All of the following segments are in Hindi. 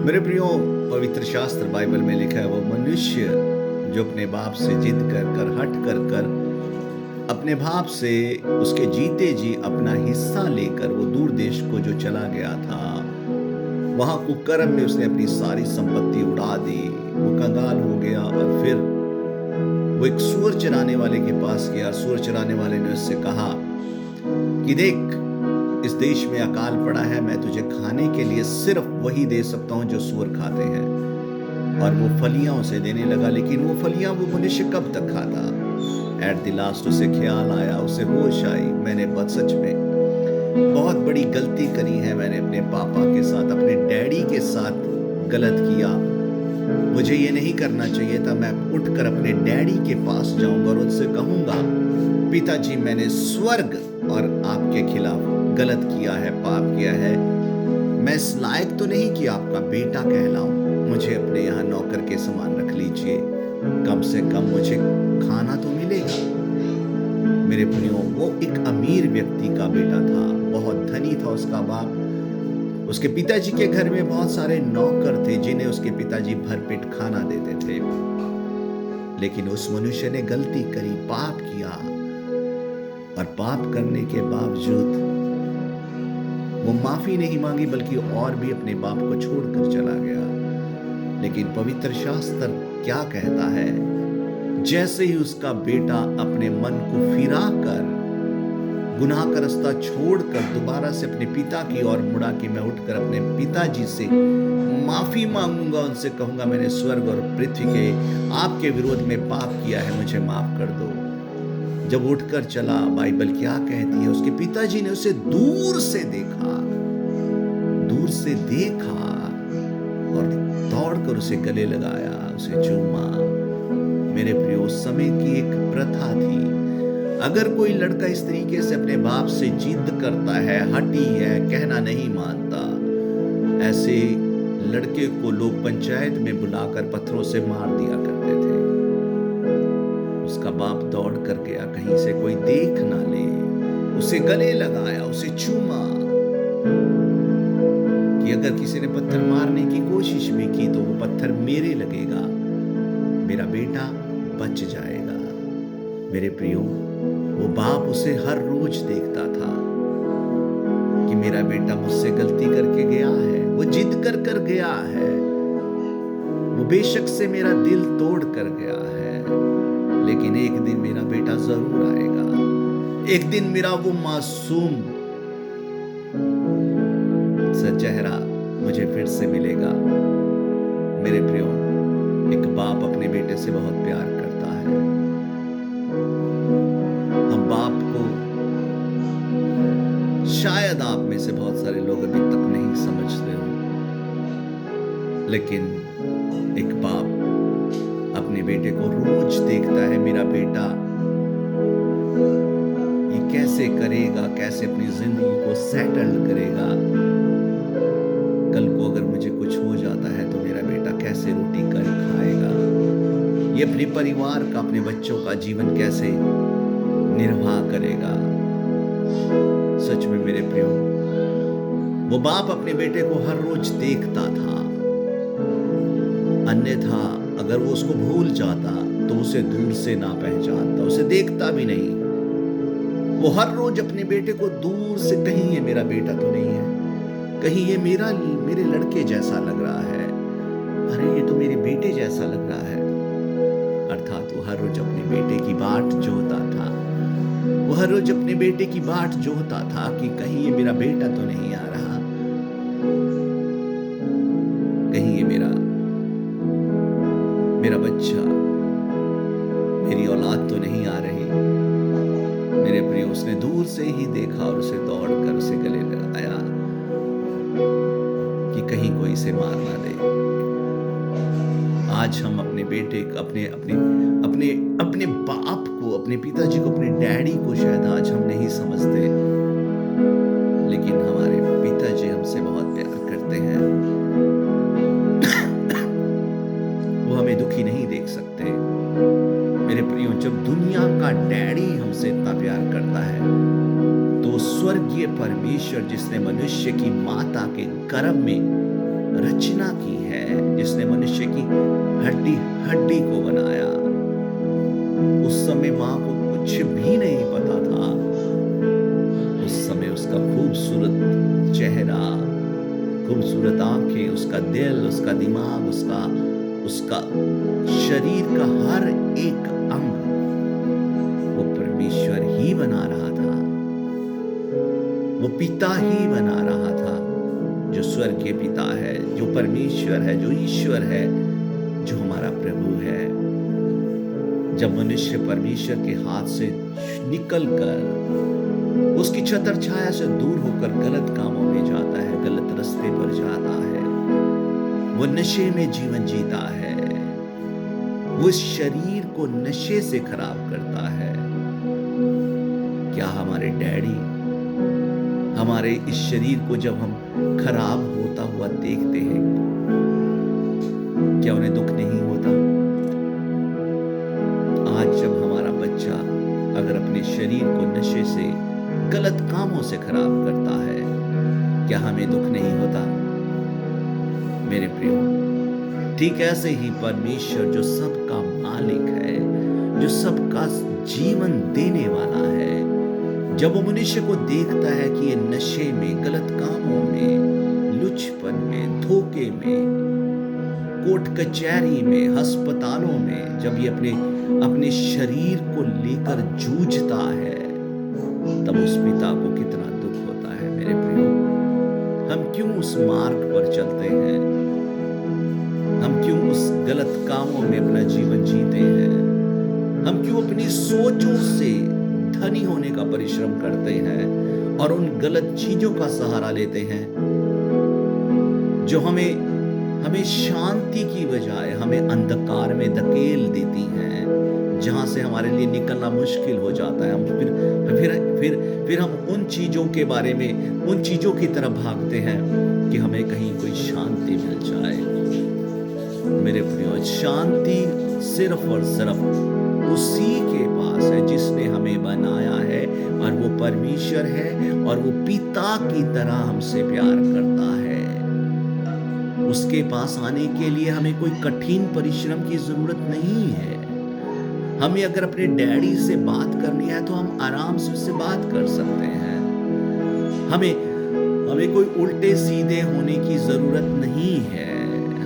मेरे प्रियो, पवित्र शास्त्र बाइबल में लिखा है वो मनुष्य जो अपने बाप से जिद कर कर हट कर कर अपने बाप से उसके जीते जी अपना हिस्सा लेकर वो दूर देश को जो चला गया था, वहां कुकर्म में उसने अपनी सारी संपत्ति उड़ा दी। वो कंगाल हो गया और फिर वो एक सूअर चराने वाले के पास गया। सूअर चराने वाले ने उससे कहा कि देख, इस देश में अकाल पड़ा है, मैं तुझे खाने के लिए सिर्फ वही दे सकता हूं जो सूअर खाते हैं। और वो फलियां उसे देने लगा, लेकिन वो फलियां वो मनुष्य कब तक खाता। एट द लास्ट उसे ख्याल आया, उसे होश आई, मैंने सच में बहुत बड़ी गलती करी है। मैंने अपने पापा के साथ, अपने डैडी के साथ गलत किया। मुझे ये नहीं करना चाहिए था। मैं उठकर अपने डैडी के पास जाऊंगा और उनसे कहूंगा, पिताजी, मैंने स्वर्ग और आपके खिलाफ गलत किया है, पाप किया है। मैं इस लायक तो नहीं कि आपका बेटा कहलाऊं। मुझे अपने यहाँ नौकर के समान रख लीजिए, कम से कम मुझे खाना तो मिलेगा। मेरे प्रियो, वो एक अमीर व्यक्ति का बेटा था, बहुत धनी था उसका बाप। उसके पिताजी के घर में बहुत सारे नौकर थे जिन्हें उसके पिताजी भरपेट खाना देते थे। लेकिन उस मनुष्य ने गलती करी, पाप किया, और पाप करने के बावजूद वो माफी नहीं मांगी, बल्कि और भी अपने बाप को छोड़कर चला गया। लेकिन पवित्र शास्त्र क्या कहता है, जैसे ही उसका बेटा अपने मन को फिराकर गुनाह का रास्ता छोड़कर दोबारा से अपने पिता की ओर मुड़ा कि मैं उठकर अपने पिताजी से माफी मांगूंगा, उनसे कहूंगा मैंने स्वर्ग और पृथ्वी के आपके विरोध में पाप किया है, मुझे माफ कर दो। जब उठकर चला, बाइबल क्या कहती है, उसके पिताजी ने उसे दूर से देखा और दौड़कर उसे गले लगाया, उसे चूमा। मेरे प्रियो, उस समय की एक प्रथा थी, अगर कोई लड़का इस तरीके से अपने बाप से जिद करता है, हठी है, कहना नहीं मानता, ऐसे लड़के को लोग पंचायत में बुलाकर पत्थरों से मार दिया करते थे। उसका बाप दौड़ कर गया, कहीं से कोई देख ना ले, उसे गले लगाया, उसे चूमा कि अगर किसी ने पत्थर मारने की कोशिश भी की तो वो पत्थर मेरे लगेगा, मेरा बेटा बच जाएगा। मेरे प्रियो, वो बाप उसे हर रोज देखता था कि मेरा बेटा मुझसे गलती करके गया है, वो जिद कर कर गया है, वो बेशक से मेरा दिल तोड़ कर गया है, लेकिन एक दिन मेरा बेटा जरूर आएगा। एक दिन मेरा वो मासूम सा चेहरा मुझे फिर से मिलेगा। मेरे प्रियो, एक बाप अपने बेटे से बहुत प्यार करता है। हम बाप को, शायद आप में से बहुत सारे लोग अभी तक नहीं समझते हो, लेकिन एक बाप अपने बेटे को रोज देखता है, मेरा बेटा ये कैसे करेगा, कैसे अपनी जिंदगी को सेटल करेगा। कल को अगर मुझे कुछ हो जाता है तो मेरा बेटा कैसे रोटी कर खाएगा, ये अपने परिवार का, अपने बच्चों का जीवन कैसे निर्वाह करेगा। सच में मेरे प्रियो, वो बाप अपने बेटे को हर रोज देखता था, अन्यथा अगर वो उसको भूल जाता तो उसे दूर से ना पहचानता, उसे देखता भी नहीं। वो हर रोज अपने बेटे को दूर से, कहीं ये मेरा बेटा तो नहीं है, कहीं ये मेरे लड़के जैसा लग रहा है, अरे ये तो मेरे बेटे जैसा लग रहा है। अर्थात वो हर रोज अपने बेटे की बाट जोहता था, वो हर रोज अपने बेटे की बाट जोहता था कि कहीं ये मेरा बेटा तो नहीं आ रहा, कहीं ये मेरा बच्चा, मेरी औलाद तो नहीं आ रही। मेरे प्रिय, उसने दूर से ही देखा और उसे दौड़कर उसे गले लगाया कि कहीं कोई इसे मार ना दे। आज हम अपने बेटे, अपने बाप को, अपने पिताजी को, अपने डैडी को शायद आज हम नहीं समझते, लेकिन हमारे पिताजी हमसे बहुत प्यार करते हैं। वो हमें दुखी नहीं देख सकते। मेरे प्रियो, जब दुनिया का डैडी हमसे इतना प्यार करता है तो स्वर्गीय परमेश्वर, जिसने मनुष्य की माता के गर्भ में रचना की है, जिसने मनुष्य की हड्डी हड्डी को बनाया। उस समय माँ को कुछ भी नहीं पता था। उस समय उसका खूबसूरत चेहरा, खूबसूरत आंखें, उसका दिल, उसका दिमाग, उसका शरीर का हर एक अंग वो परमेश्वर ही बना रहा था। वो पिता ही बना रहा था, जो स्वर्ग के पिता है, जो परमेश्वर है, जो ईश्वर है, जो हमारा प्रभु है। जब मनुष्य परमेश्वर के हाथ से निकलकर उसकी छत्र छाया से दूर होकर गलत कामों में जाता है, गलत रास्ते पर जाता है, वो नशे में जीवन जीता है, वो इस शरीर को नशे से खराब करता है। क्या हमारे डैडी हमारे इस शरीर को जब हम खराब होता हुआ देखते हैं, क्या उन्हें दुख नहीं होता? आज जब हमारा बच्चा अगर अपने शरीर को नशे से, गलत कामों से खराब करता है, क्या हमें दुख नहीं होता? मेरे प्रियो, ठीक ऐसे ही परमेश्वर जो सबका मालिक है, जो सबका जीवन देने वाला है, जब वो मनुष्य को देखता है कि ये नशे में, गलत कामों में, लुचपन में, धोखे में, कोर्ट कचहरी में, अस्पतालों में, जब ये अपने शरीर को लेकर जूझता है, तब उस पिता को कितना दुख होता है। मेरे प्रियो, हम क्यों उस मार्ग पर चलते हैं? हम क्यों उस गलत कामों में अपना जीवन जीते हैं? हम क्यों अपनी सोचों से धनी होने का परिश्रम करते हैं और उन गलत चीजों का सहारा लेते हैं जो हमें शांति की बजाय हमें अंधकार में धकेल देती हैं, जहां से हमारे लिए निकलना मुश्किल हो जाता है। हम फिर हम उन चीजों के बारे में, उन चीजों की तरफ भागते हैं कि हमें कहीं कोई शांति मिल जाए। मेरे प्रियो, शांति सिर्फ और सिर्फ उसी के पास है जिसने हमें बनाया है, और वो परमेश्वर है, और वो पिता की तरह हमसे प्यार करता है। उसके पास आने के लिए हमें कोई कठिन परिश्रम की जरूरत नहीं है। हमें अगर अपने डैडी से बात करनी है तो हम आराम से उससे बात कर सकते हैं। हमें कोई उल्टे सीधे होने की जरूरत नहीं है।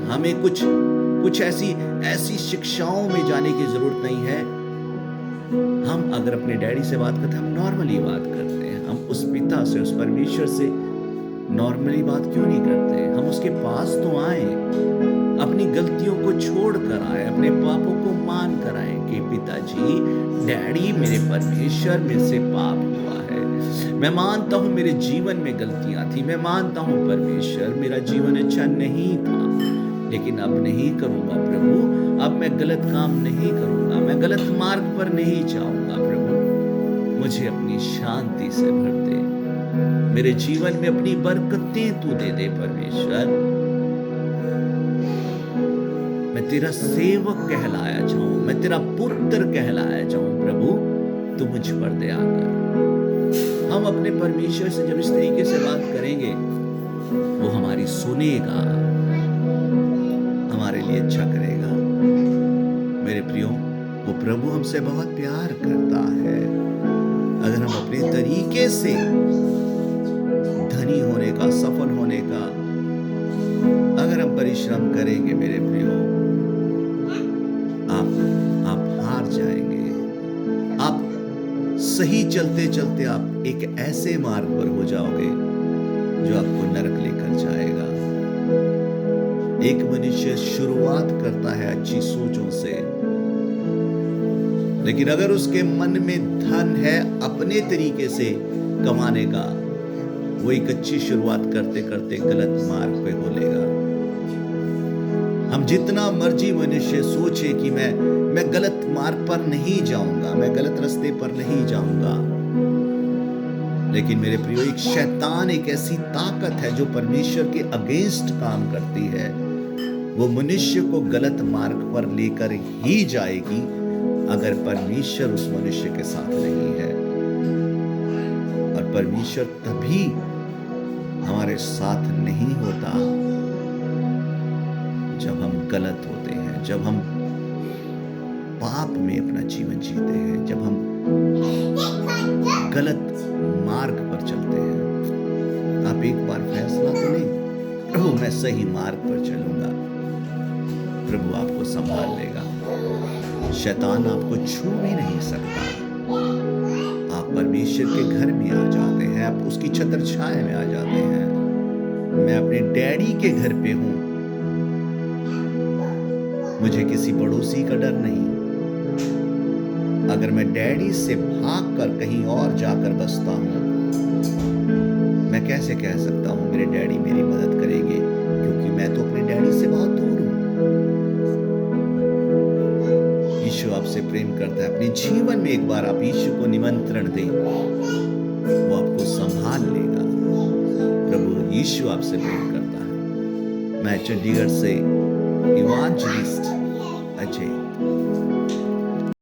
हमें कुछ ऐसी शिक्षाओं में जाने की जरूरत नहीं है। हम अगर अपने डैडी से बात करते हैं, हम नॉर्मली बात करते हैं। हम उस पिता से, उस परमेश्वर से नॉर्मली बात क्यों नहीं करते? हम उसके पास तो आए, अपनी गलतियों को छोड़ कर आए, अपने पापों को मान कर आए कि पिताजी, डैडी, मेरे परमेश्वर, मेरे से पाप हुआ है। मैं मानता हूं मेरे जीवन में गलतियां थी। मैं मानता हूं परमेश्वर, मेरा जीवन अच्छा नहीं था, लेकिन अब नहीं करूंगा प्रभु। अब मैं गलत काम नहीं करूंगा, मैं गलत मार्ग पर नहीं जाऊंगा प्रभु। मुझे अपनी शांति से भर दे, मेरे जीवन में अपनी बरकतें तू दे दे परमेश्वर। मैं तेरा सेवक कहलाया जाऊं, मैं तेरा पुत्र कहलाया जाऊं प्रभु। तू मुझ पर दया कर। हम अपने परमेश्वर से जब इस तरीके से बात करेंगे, वो हमारी सुनेगा, हमारे लिए अच्छा करेगा। मेरे प्रियो, वो प्रभु हमसे बहुत प्यार करता है। अगर हम अपने तरीके से धनी होने का, सफल होने का अगर हम परिश्रम करेंगे, मेरे प्रियो, आप हार जाएंगे। आप सही चलते चलते आप एक ऐसे मार्ग पर हो जाओगे जो आपको नरक लेकर जाएगा। एक मनुष्य शुरुआत करता है अच्छी सोचों से, लेकिन अगर उसके मन में धन है अपने तरीके से कमाने का, वो एक अच्छी शुरुआत करते करते गलत मार्ग पे हो लेगा। हम जितना मर्जी मनुष्य सोचे कि मैं गलत मार्ग पर नहीं जाऊंगा, मैं गलत रास्ते पर नहीं जाऊंगा, लेकिन मेरे प्रियो, एक शैतान एक ऐसी ताकत है जो परमेश्वर के अगेंस्ट काम करती है। वो मनुष्य को गलत मार्ग पर लेकर ही जाएगी अगर परमेश्वर उस मनुष्य के साथ नहीं है। और परमेश्वर तभी हमारे साथ नहीं होता जब हम गलत होते हैं, जब हम पाप में अपना जीवन जीते हैं, जब हम गलत मार्ग पर चलते हैं। आप एक बार फैसला तो लें, प्रभु मैं सही मार्ग पर चलूंगा, प्रभु आपको संभाल लेगा। शैतान आपको छू भी नहीं सकता। आप परमेश्वर के घर में आ जाते हैं, आप उसकी छत्र छाया में आ जाते हैं। मैं अपने डैडी के घर पे हूं, मुझे किसी पड़ोसी का डर नहीं। अगर मैं डैडी से भागकर कहीं और जाकर बसता हूं, मैं कैसे कह सकता हूं मेरे डैडी मेरी मदद करेंगे, क्योंकि मैं तो अपने डैडी से बहुत दूर हूं। यीशु आपसे प्रेम करता है। अपने जीवन में एक बार आप यीशु को निमंत्रण दें, वो आपको संभाल लेगा। प्रभु यीशु आपसे प्रेम करता है। मैं चंडीगढ़ से इवांजलिस्ट